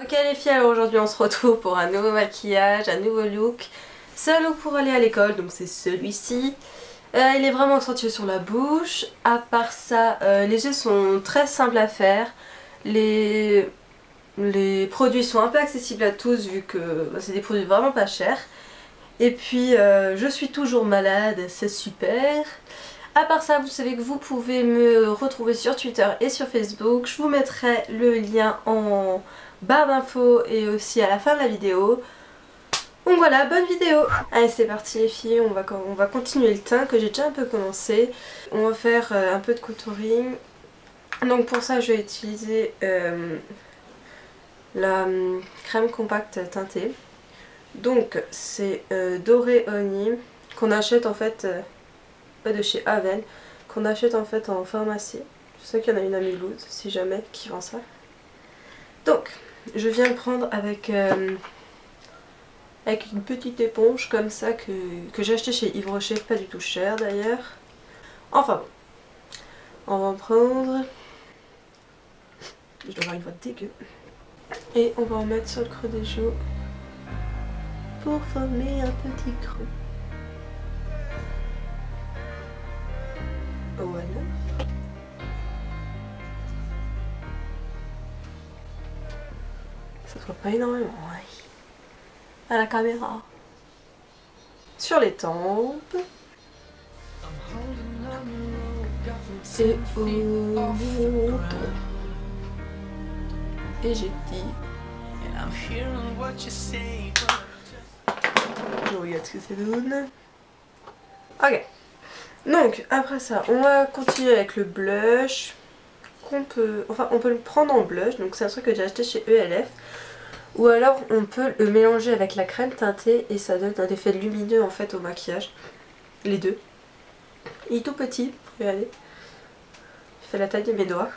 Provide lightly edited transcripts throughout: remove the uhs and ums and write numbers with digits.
Ok les filles, alors aujourd'hui on se retrouve pour un nouveau maquillage, un nouveau look. C'est un look pour aller à l'école, donc c'est celui-ci. Il est vraiment accentué sur la bouche. À part ça, les yeux sont très simples à faire. Les produits sont un peu accessibles à tous vu que c'est des produits vraiment pas chers. Et puis je suis toujours malade, c'est super. À part ça, vous savez que vous pouvez me retrouver sur Twitter et sur Facebook. Je vous mettrai le lien en barre d'infos et aussi à la fin de la vidéo. Donc voilà, bonne vidéo. Allez, c'est parti les filles, on va continuer le teint que j'ai déjà un peu commencé. On va faire un peu de contouring. Donc pour ça, je vais utiliser la crème compacte teintée. Donc c'est Doré Honey qu'on achète en fait de chez Havel, qu'on achète en fait en pharmacie. Je sais qu'il y en a une à Mulhouse si jamais qui vend ça. Donc je viens le prendre avec une petite éponge comme ça que j'ai acheté chez Yves Rocher, pas du tout cher d'ailleurs. Enfin bon, on va en prendre. Je dois avoir une voix dégueu. Et on va en mettre sur le creux des joues pour former un petit creux. Voilà. Ça se voit pas énormément, ouais. À la caméra. Sur les tempes. C'est au menton. Et j'ai dit. Je regarde ce que ça donne. Ok. Donc après ça, on va continuer avec le blush. On peut le prendre en blush. Donc c'est un truc que j'ai acheté chez ELF. Ou alors on peut le mélanger avec la crème teintée et ça donne un effet lumineux en fait au maquillage. Les deux. Il est tout petit, regardez. Il fait la taille de mes doigts.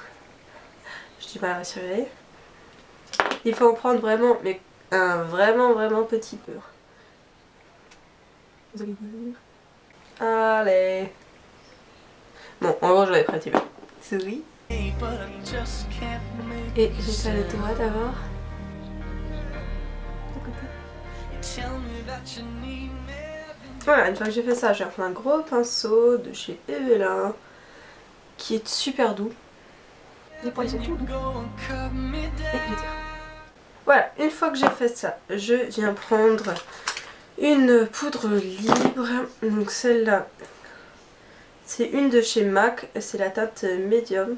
Je dis pas à surveiller. Il faut en prendre vraiment, mais un vraiment petit peu. Vous allez voir. Allez. Bon, en gros j'avais prêté bien. Souris. Et j'ai fait le doigt d'abord. Voilà, une fois que j'ai fait ça, je vais prendre un gros pinceau de chez Evelyn qui est super doux. Les poils sont tout doux. Et je tire. Voilà, une fois que j'ai fait ça, je viens prendre une poudre libre. Donc celle-là, c'est une de chez MAC, c'est la teinte médium.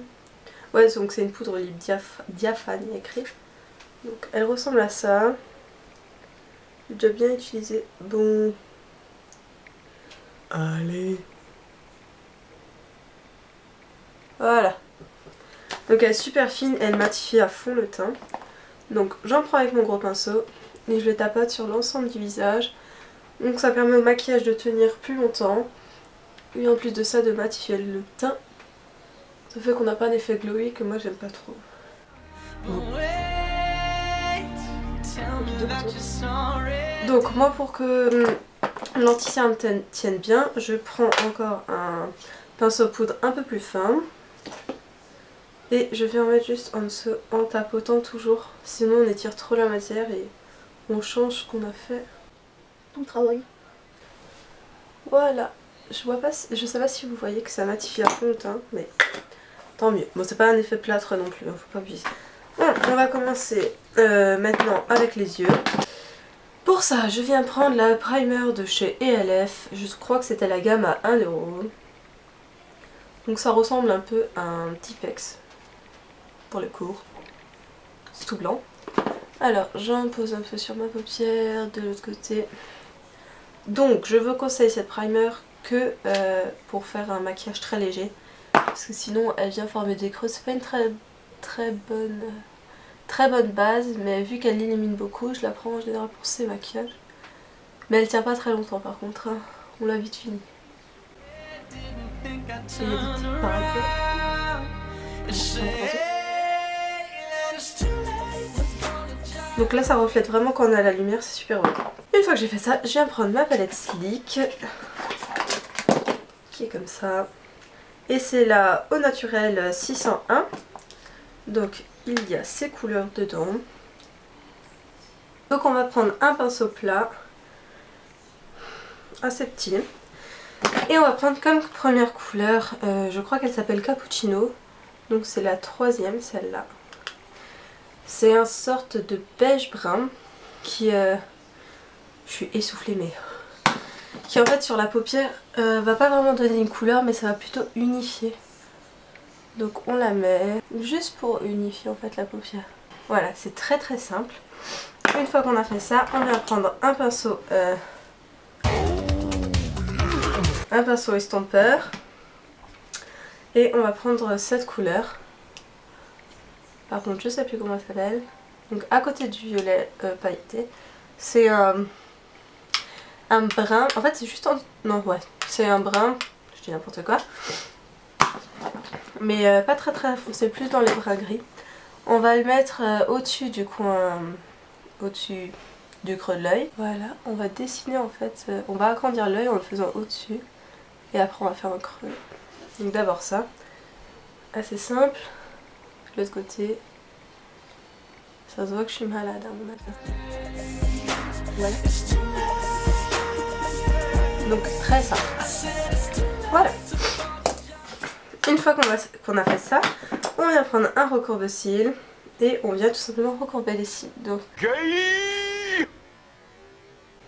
Ouais, donc c'est une poudre libre diaphane, il y a écrit. Donc elle ressemble à ça. J'ai déjà bien utilisé. Bon. Allez. Voilà. Donc elle est super fine, elle matifie à fond le teint. Donc j'en prends avec mon gros pinceau et je le tapote sur l'ensemble du visage. Donc ça permet au maquillage de tenir plus longtemps. Et en plus de ça, de matifier le teint. Ça fait qu'on n'a pas un effet glowy que moi j'aime pas trop. Donc moi pour que l'anti-cerne tienne bien, je prends encore un pinceau poudre un peu plus fin. Et je vais en mettre juste en dessous en tapotant toujours. Sinon on étire trop la matière et on change ce qu'on a fait. Tout le travail. Voilà. Je sais pas si vous voyez que ça matifie à fond le teint, mais tant mieux. Bon, c'est pas un effet plâtre non plus, hein, faut pas abuser. Bon, on va commencer maintenant avec les yeux. Pour ça, je viens prendre la primer de chez ELF. Je crois que c'était la gamme à 1 €. Donc ça ressemble un peu à un Tipex pour les cours. C'est tout blanc. Alors, j'en pose un peu sur ma paupière, de l'autre côté. Donc, je vous conseille cette primer que pour faire un maquillage très léger. Parce que sinon, elle vient former des creux. C'est pas une très bonne base, mais vu qu'elle élimine beaucoup, je la prends en général pour ces maquillages. Mais elle tient pas très longtemps par contre, hein. On l'a vite fini. Et il y a des petites parapluies. Donc là ça reflète vraiment quand on a la lumière, c'est super beau. Une fois que j'ai fait ça, je viens prendre ma palette Sleek, qui est comme ça. Et c'est la Au Naturel 601. Donc il y a ces couleurs dedans. Donc on va prendre un pinceau plat, assez petit. Et on va prendre comme première couleur, je crois qu'elle s'appelle Cappuccino. Donc c'est la troisième, celle-là. C'est une sorte de beige brun qui... je suis essoufflée mais... Qui en fait sur la paupière va pas vraiment donner une couleur mais ça va plutôt unifier. Donc on la met juste pour unifier en fait la paupière. Voilà, c'est très très simple. Une fois qu'on a fait ça, on va prendre un pinceau estompeur. Et on va prendre cette couleur. Par contre je sais plus comment elle s'appelle. Donc à côté du violet pailleté. C'est un brun. En fait c'est juste en... Non ouais. C'est un brun. Je dis n'importe quoi. Mais pas très très foncé. Plus dans les bruns gris. On va le mettre au-dessus du coin... Au-dessus du creux de l'œil. Voilà. On va dessiner en fait... on va agrandir l'œil en le faisant au-dessus. Et après on va faire un creux. Donc d'abord ça. Assez simple. De l'autre côté. Ça se voit que je suis malade à mon avis. Voilà. Donc très simple. Voilà. Une fois qu'on a fait ça, on vient prendre un recourbe-cils et on vient tout simplement recourber les cils. Donc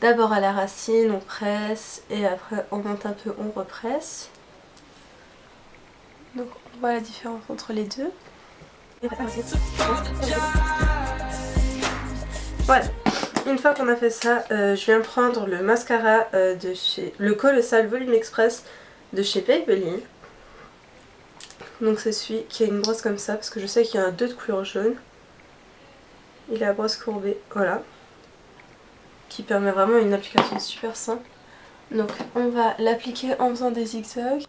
d'abord à la racine, on presse et après on monte un peu, on represse. Donc on voit la différence entre les deux. Voilà. Une fois qu'on a fait ça, je viens prendre le mascara de chez... Le Colossal Volume Express de chez Maybelline. Donc c'est celui qui a une brosse comme ça, parce que je sais qu'il y en a deux de couleur jaune. Il a la brosse courbée, voilà. Qui permet vraiment une application super simple. Donc on va l'appliquer en faisant des zigzags.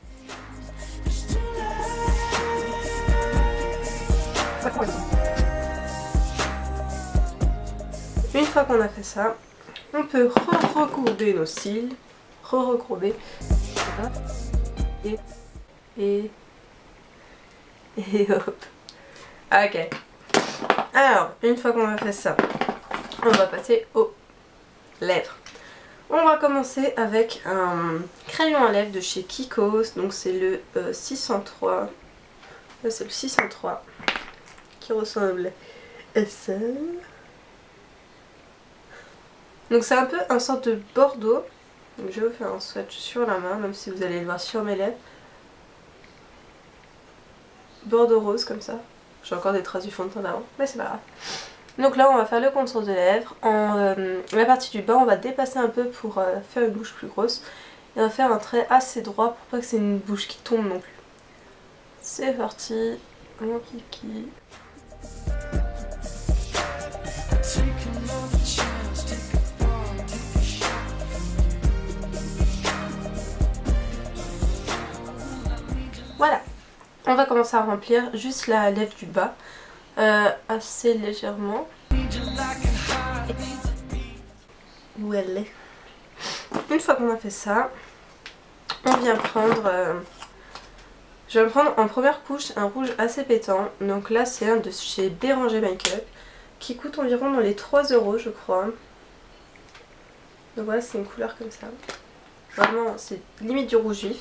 Une fois qu'on a fait ça, on peut recourber nos cils, recourber, et hop. Ok. Alors, une fois qu'on a fait ça, on va passer aux lèvres. On va commencer avec un crayon à lèvres de chez Kikos, donc c'est le 603. Là c'est le 603 qui ressemble à ça. Donc c'est un peu un sorte de bordeaux. Donc je vais vous faire un swatch sur la main, même si vous allez le voir sur mes lèvres. Bordeaux rose comme ça. J'ai encore des traces du fond de teint d'avant, mais c'est pas grave. Donc là on va faire le contour de lèvres. La partie du bas on va dépasser un peu pour faire une bouche plus grosse. Et on va faire un trait assez droit pour pas que c'est une bouche qui tombe non plus. C'est parti, mon kiki. Voilà, on va commencer à remplir juste la lèvre du bas, assez légèrement. Où elle est. Une fois qu'on a fait ça, on vient prendre... je vais prendre en première couche un rouge assez pétant. Donc là c'est un de chez Béranger Make-up qui coûte environ dans les 3 € je crois. Donc voilà, c'est une couleur comme ça. Vraiment c'est limite du rouge vif.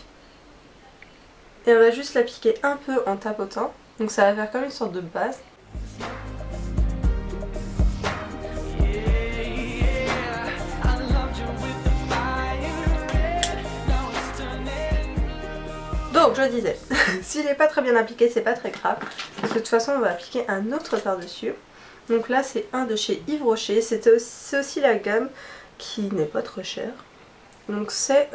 Et on va juste l'appliquer un peu en tapotant. Donc ça va faire comme une sorte de base. Donc je disais, s'il n'est pas très bien appliqué, c'est pas très grave. Parce que de toute façon on va appliquer un autre par-dessus. Donc là c'est un de chez Yves Rocher. C'est aussi la gamme qui n'est pas trop chère. Donc c'est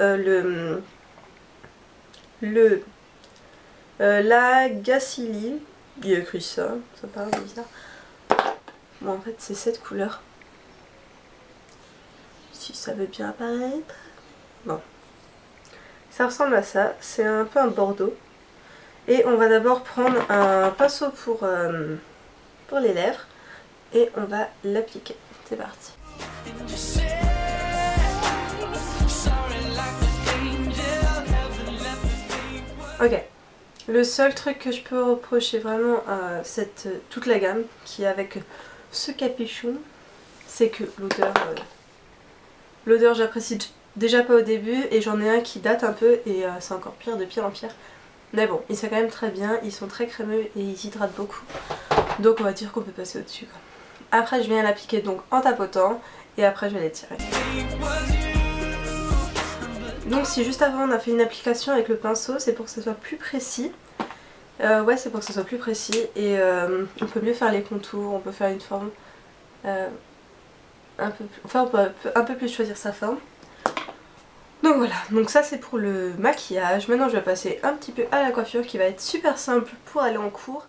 la Gacilly, il y a écrit ça, ça paraît bizarre. Bon en fait c'est cette couleur. Si ça veut bien apparaître. Bon. Ça ressemble à ça, c'est un peu un bordeaux. Et on va d'abord prendre un pinceau pour les lèvres. Et on va l'appliquer. C'est parti. Ok. Le seul truc que je peux reprocher vraiment à toute la gamme qui est avec ce capuchon, c'est que l'odeur j'apprécie déjà pas au début, et j'en ai un qui date un peu et c'est encore pire de pire en pire. Mais bon, il sent quand même très bien, ils sont très crémeux et ils hydratent beaucoup. Donc on va dire qu'on peut passer au-dessus. Après je viens l'appliquer donc en tapotant et après je vais l'étirer. Donc si juste avant on a fait une application avec le pinceau, c'est pour que ce soit plus précis. Ouais, c'est pour que ce soit plus précis et on peut mieux faire les contours, on peut faire une forme un peu plus, enfin on peut un peu plus choisir sa forme. Donc voilà, donc ça c'est pour le maquillage. Maintenant je vais passer un petit peu à la coiffure qui va être super simple pour aller en cours.